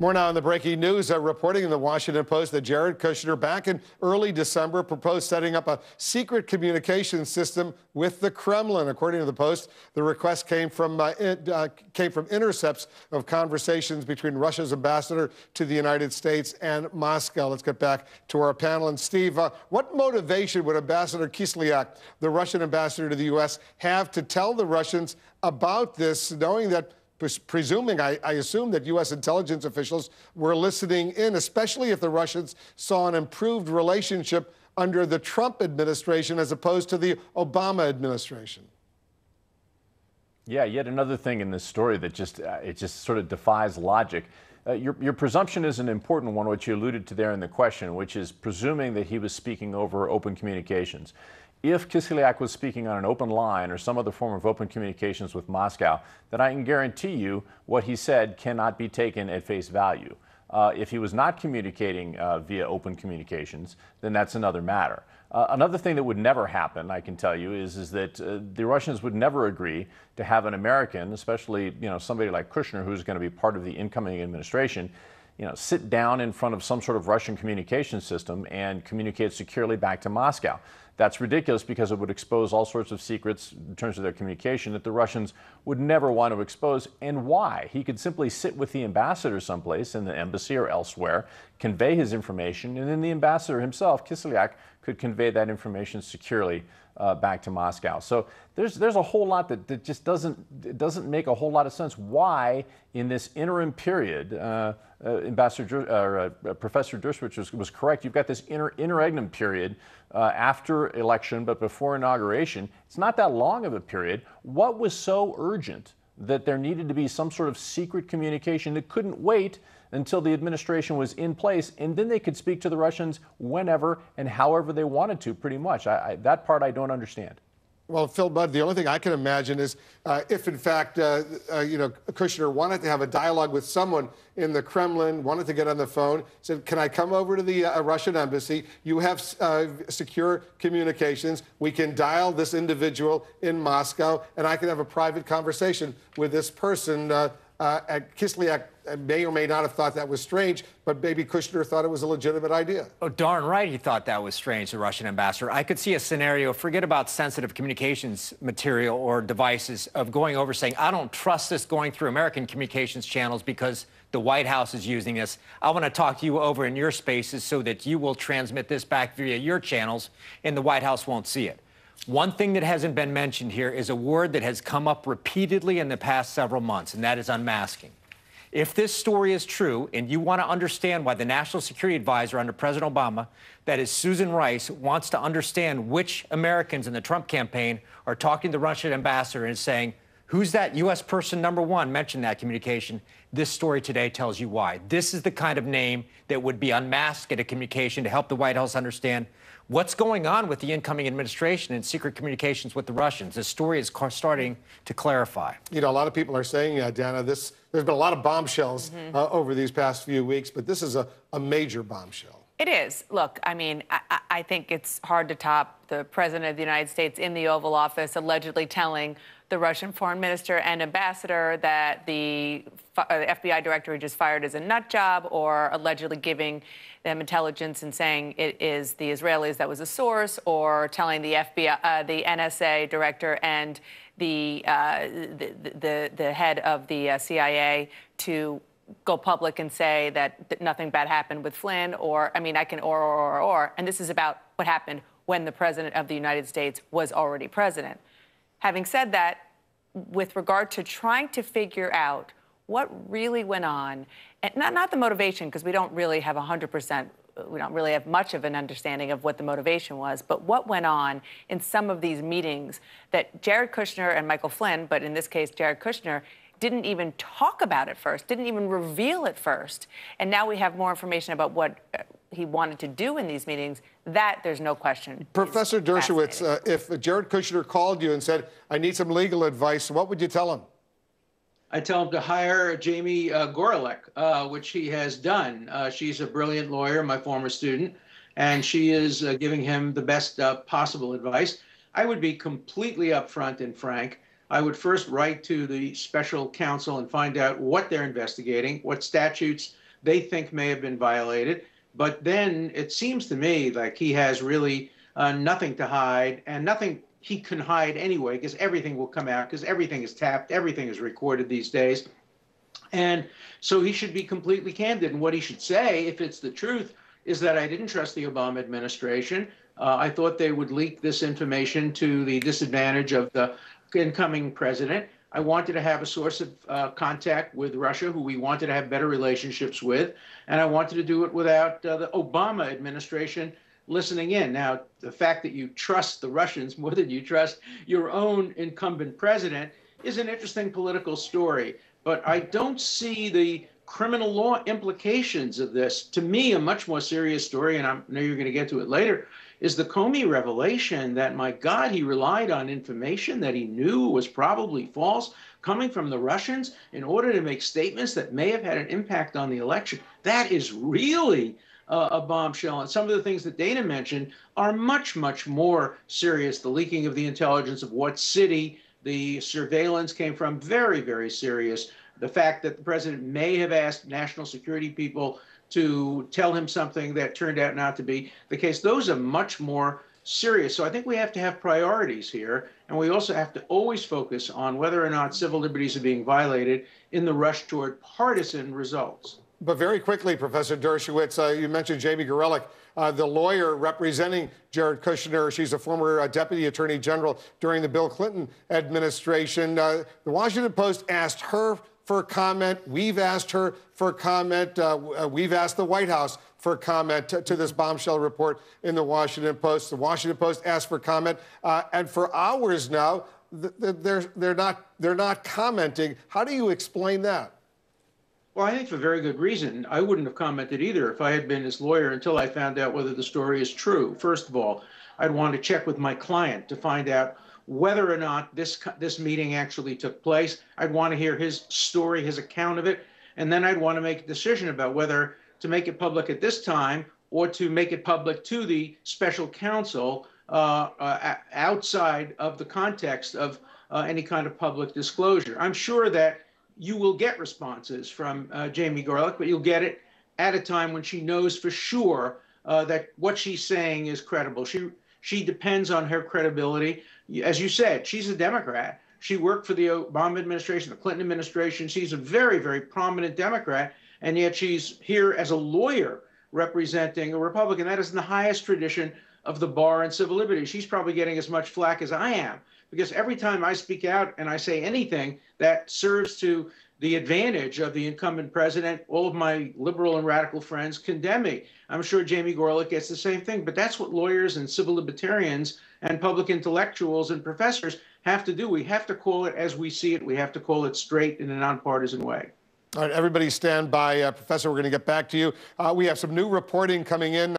More now on the breaking news. Reporting in the Washington Post that Jared Kushner, back in early December, proposed setting up a secret communication system with the Kremlin. According to the Post, the request came from intercepts of conversations between Russia's ambassador to the United States and Moscow. Let's get back to our panel. And Steve, what motivation would Ambassador Kislyak, the Russian ambassador to the U.S., have to tell the Russians about this, knowing that presuming, I assume that U.S. intelligence officials were listening in, especially if the Russians saw an improved relationship under the Trump administration as opposed to the Obama administration? Yeah, yet another thing in this story that just sort of defies logic. Your presumption is an important one, which you alluded to there in the question, which is presuming that he was speaking over open communications. If Kislyak was speaking on an open line or some other form of open communications with Moscow, then I can guarantee you what he said cannot be taken at face value. If he was not communicating via open communications, then that's another matter. Another thing that would never happen, I can tell you, is that the Russians would never agree to have an American, especially somebody like Kushner, who's going to be part of the incoming administration, sit down in front of some sort of Russian communication system and communicate securely back to Moscow. That's ridiculous because it would expose all sorts of secrets in terms of their communication that the Russians would never want to expose. And why? He could simply sit with the ambassador someplace in the embassy or elsewhere, convey his information, and then the ambassador himself, Kislyak, could convey that information securely back to Moscow. So there's a whole lot that just doesn't make a whole lot of sense. Why, in this interim period, Professor Dershowitz was correct. You've got this interregnum period after election, but before inauguration. It's not that long of a period. What was so urgent that there needed to be some sort of secret communication that couldn't wait until the administration was in place, and then they could speak to the Russians whenever and however they wanted to, pretty much? That part I don't understand. Well, Phil Budd, the only thing I can imagine is if, in fact, Kushner wanted to have a dialogue with someone in the Kremlin, wanted to get on the phone, said, can I come over to the Russian embassy? You have secure communications. We can dial this individual in Moscow, and I can have a private conversation with this person. Kislyak may or may not have thought that was strange, but maybe Kushner thought it was a legitimate idea. Oh, darn right he thought that was strange, the Russian ambassador. I could see a scenario, forget about sensitive communications material or devices, of going over saying, I don't trust this going through American communications channels because the White House is using this. I want to talk to you over in your spaces so that you will transmit this back via your channels and the White House won't see it. One thing that hasn't been mentioned here is a word that has come up repeatedly in the past several months, and that is unmasking. If this story is true, and you want to understand why the National Security Advisor under President Obama, that is Susan Rice, wants to understand which Americans in the Trump campaign are talking to the Russian ambassador and saying, who's that U.S. person number one mentioned that communication, this story today tells you why. This is the kind of name that would be unmasked at a communication to help the White House understand what's going on with the incoming administration and secret communications with the Russians. This story is starting to clarify. A lot of people are saying, Dana, there's been a lot of bombshells over these past few weeks, but this is a major bombshell. It is. Look, I mean, I think it's hard to top the President of the United States in the Oval Office allegedly telling the Russian foreign minister and ambassador that the FBI director he just fired is a nut job, or allegedly giving them intelligence and saying it is the Israelis that was a source, or telling the FBI, the NSA director and the head of the CIA to go public and say that nothing bad happened with Flynn, or, I mean, I can or. And this is about what happened when the President of the United States was already president. Having said that, with regard to trying to figure out what really went on, and not the motivation, because we don't really have 100%, we don't really have much of an understanding of what the motivation was, but what went on in some of these meetings that Jared Kushner and Michael Flynn, but in this case, Jared Kushner, didn't even talk about it first, didn't even reveal it first. And now we have more information about what he wanted to do in these meetings. That, there's no question. Professor Dershowitz, if Jared Kushner called you and said, I need some legal advice, what would you tell him? I tell him to hire Jamie Gorelick, which he has done. She's a brilliant lawyer, my former student, and she is giving him the best possible advice. I would be completely upfront and frank. I would first write to the special counsel and find out what they're investigating, what statutes they think may have been violated. But then it seems to me like he has really nothing to hide, and nothing he can hide anyway, because everything will come out, because everything is tapped, everything is recorded these days. And so he should be completely candid. And what he should say, if it's the truth, is that I didn't trust the Obama administration. I thought they would leak this information to the disadvantage of the incoming president. I wanted to have a source of contact with Russia, who we wanted to have better relationships with, and I wanted to do it without the Obama administration listening in. Now, the fact that you trust the Russians more than you trust your own incumbent president is an interesting political story, but I don't see the criminal law implications of this. To me, a much more serious story, and I know you're going to get to it later, is the Comey revelation that, my God, he relied on information that he knew was probably false coming from the Russians in order to make statements that may have had an impact on the election. That is really a bombshell. And some of the things that Dana mentioned are much, much more serious. The leaking of the intelligence of what city the surveillance came from, very, very serious. The fact that the president may have asked national security people to tell him something that turned out not to be the case, those are much more serious. So I think we have to have priorities here, and we also have to always focus on whether or not civil liberties are being violated in the rush toward partisan results. But very quickly, Professor Dershowitz, you mentioned Jamie Gorelick, the lawyer representing Jared Kushner. She's a former deputy attorney general during the Bill Clinton administration. The Washington Post asked her for comment. We've asked her for comment. We've asked the White House for comment to this bombshell report in the Washington Post. The Washington Post asked for comment, and for hours now, they're not commenting. How do you explain that? Well, I think for very good reason. I wouldn't have commented either if I had been his lawyer until I found out whether the story is true. First of all, I'd want to check with my client to find out whether or not this meeting actually took place. I'd want to hear his story, his account of it, and then I'd want to make a decision about whether to make it public at this time or to make it public to the special counsel outside of the context of any kind of public disclosure. I'm sure that you will get responses from Jamie Gorelick, but you'll get it at a time when she knows for sure that what she's saying is credible. She depends on her credibility. As you said, she's a Democrat. She worked for the Obama administration, the Clinton administration. She's a very, very prominent Democrat, and yet she's here as a lawyer representing a Republican. That is in the highest tradition of the bar and civil liberties. She's probably getting as much flack as I am, because every time I speak out and I say anything that serves to the advantage of the incumbent president, all of my liberal and radical friends condemn me. I'm sure Jamie Gorelick gets the same thing, but that's what lawyers and civil libertarians and public intellectuals and professors have to do. We have to call it as we see it. We have to call it straight in a nonpartisan way. All right, everybody stand by. Professor, we're going to get back to you. We have some new reporting coming in.